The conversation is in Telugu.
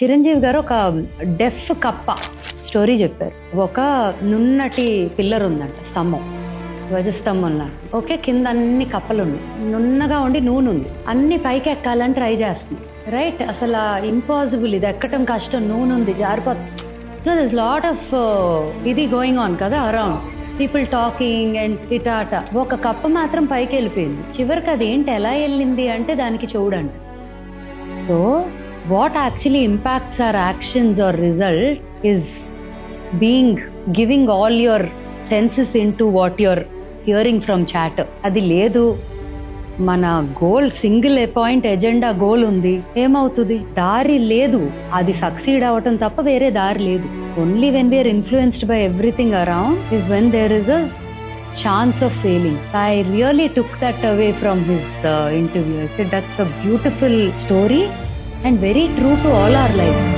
చిరంజీవి గారు ఒక డెఫ్ కప్ప స్టోరీ చెప్పారు. ఒక నున్నటి పిల్లర్ ఉందంట, స్తంభం, ధ్వజస్తంభం లాంటి. ఓకే, కింద అన్ని కప్పలు ఉన్నాయి, నున్నగా ఉండి నూనె ఉంది, అన్ని పైకి ఎక్కాలని ట్రై చేస్తుంది. రైట్, అసలు ఇంపాసిబుల్, ఇది ఎక్కటం కష్టం, నూనె ఉంది, జారిపోతుంది. దిస్ లాట్ ఆఫ్ ఇది గోయింగ్ ఆన్ కదా అరౌండ్, పీపుల్ టాకింగ్ అండ్ ఇటాట. ఒక కప్ప మాత్రం పైకి వెళ్ళిపోయింది. చివరికి అది ఏంటి, ఎలా వెళ్ళింది అంటే దానికి చూడండి. So what actually impacts our actions or results is giving all your senses into what you're hearing from chat. అది లేదు, మన goal single point agenda goal ఉంది, ఏమవుతుంది, దారి లేదు, అది సక్సీడ్ అవ్వటం తప్ప వేరే దారి లేదు. Only when we are influenced by everything around is when there is a chance of failing. I really took that away from his interview. I said that's a beautiful story and very true to all our lives.